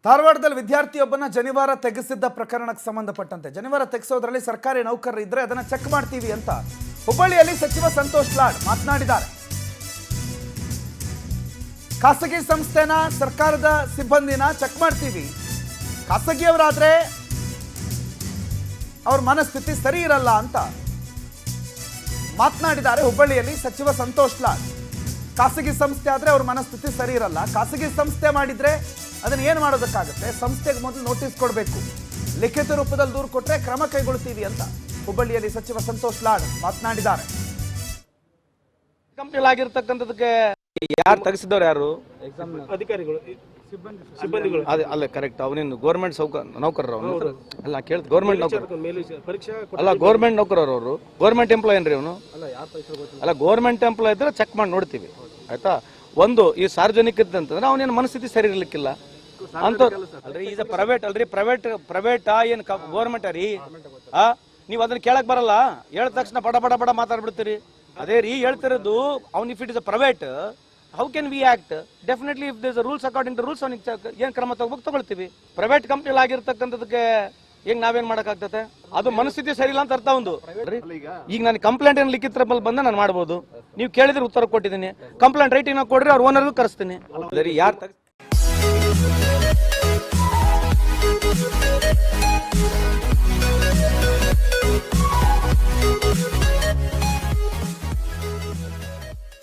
ಧಾರವಾಡದಲ್ಲಿ ವಿದ್ಯಾರ್ಥಿಯೊಬ್ಬನ ಜನಿವಾರ ತೆಗೆಸಿದ್ದ ಪ್ರಕರಣಕ್ಕೆ ಸಂಬಂಧಪಟ್ಟಂತೆ ಜನಿವಾರ ತೆಗೆಸೋದ್ರಲ್ಲಿ ಸರ್ಕಾರಿ ನೌಕರರು ಇದ್ರೆ ಅದನ್ನ ಚೆಕ್ ಮಾಡ್ತೀವಿ ಅಂತ ಹುಬ್ಬಳ್ಳಿಯಲ್ಲಿ ಸಚಿವ ಸಂತೋಷ್ ಲಾಡ್ ಮಾತನಾಡಿದ್ದಾರೆ. ಖಾಸಗಿ ಸಂಸ್ಥೆನ ಸರ್ಕಾರದ ಸಿಬ್ಬಂದಿನ ಚೆಕ್ ಮಾಡ್ತೀವಿ, ಖಾಸಗಿಯವರಾದ್ರೆ ಅವ್ರ ಮನಸ್ಥಿತಿ ಸರಿ ಇರಲ್ಲ ಅಂತ ಮಾತನಾಡಿದ್ದಾರೆ ಹುಬ್ಬಳ್ಳಿಯಲ್ಲಿ ಸಚಿವ ಸಂತೋಷ್ ಲಾಡ್. ಖಾಸಗಿ ಸಂಸ್ಥೆ ಆದ್ರೆ ಅವ್ರ ಮನಸ್ಥಿತಿ ಸರಿ ಇರಲ್ಲ, ಖಾಸಗಿ ಸಂಸ್ಥೆ ಮಾಡಿದ್ರೆ ಅದನ್ನ ಏನು ಮಾಡೋದಕ್ಕಾಗುತ್ತೆ, ಸಂಸ್ಥೆಗೆ ಮೊದಲು ನೋಟಿಸ್ ಕೊಡಬೇಕು, ಲಿಖಿತ ರೂಪದಲ್ಲಿ ದೂರು ಕೊಟ್ಟರೆ ಕ್ರಮ ಕೈಗೊಳ್ತೀವಿ ಅಂತ ಹುಬ್ಬಳ್ಳಿಯಲ್ಲಿ ಸಚಿವ ಸಂತೋಷ್ ಲಾಡ್ ಮಾತನಾಡಿದ್ದಾರೆ. ಕಂಪ್ನಿ ಆಗಿರ್ತಕ್ಕಂಥದಕ್ಕೆ ಯಾರು ತೆಗೆಸಿದವ್ರು, ಯಾರು ಅಧಿಕಾರಿಗಳು ಸಿಬ್ಬಂದಿಗಳು ಅಲ್ಲ ಕರೆಕ್ಟ್. ಅವನೇನು ಗೌರ್ಮೆಂಟ್ ನೌಕರರು ಅವನು ಅಲ್ಲ, ಕೇಳ್ತ ಗೌರ್ಮೆಂಟ್ ನೌಕರ ಪರೀಕ್ಷಾ ಅಲ್ಲ, ಗೌರ್ಮೆಂಟ್ ನೌಕರರು ಅವರು ಗೌರ್ಮೆಂಟ್ ಎಂಪ್ಲಾಯ್ ಏನ್ರಿ ಅವನು ಅಲ್ಲ, ಗೌರ್ಮೆಂಟ್ ಎಂಪ್ಲಾಯ್ ಇದ್ರೆ ಚೆಕ್ ಮಾಡಿ ನೋಡ್ತೀವಿ ಆಯ್ತಾ. ಒಂದು ಈ ಸಾರ್ವಜನಿಕ ಅಂತಂದ್ರೆ ಅವನೇನು ಮನಸ್ಥಿತಿ ಸರಿ ಇರ್ಲಿಕ್ಕಿಲ್ಲ ಅಂತ ಅಲ್ರಿ. ಈಗ ಪ್ರೈವೇಟ್ ಅಲ್ರಿ, ಪ್ರೈವೇಟ್ ಏನು ಗೌರ್ಮೆಂಟ್ ರೀ, ನೀವು ಅದನ್ನ ಕೇಳಕ್ ಬರಲ್ಲ, ಹೇಳಿದ ತಕ್ಷಣ ಬಡ ಬಡ ಬಡ ಮಾತಾಡ್ಬಿಡ್ತೀರಿ. ಅದೇ ರೀ ಹೇಳ್ತಿರೋದು, ಅವ್ನು if it is a private how can we act? Definitely if there rules according to rules ಅವ್ನಿಗೆ ಏನ್ ಕ್ರಮ ತಗೊಳ್ತೀವಿ. ಪ್ರೈವೇಟ್ ಕಂಪ್ನಿ ಆಗಿರ್ತಕ್ಕಂಥದಕ್ಕೆ ಈಗ ನಾವೇನ್ ಮಾಡಕ್ಕಾಗ್ತದೆ? ಅದು ಮನಸ್ಥಿತಿ ಸರಿ ಇಲ್ಲ ಅಂತ ಅರ್ಥ ಒಂದು. ಈಗ ನಾನು ಕಂಪ್ಲೇಂಟ್ ಏನು ಲಿಖಿತ ಬಂದ ನಾನು ಮಾಡ್ಬೋದು, ನೀವು ಕೇಳಿದ್ರೆ ಉತ್ತರ ಕೊಟ್ಟಿದ್ದೀನಿ. ಕಂಪ್ಲೇಂಟ್ ರೈಟಿಂಗ್ ಕೊಡ್ರಿ, ಅವ್ರ ಓನರ್ಗೂ ಕರೆಸ್ತೀನಿ. ಯಾರು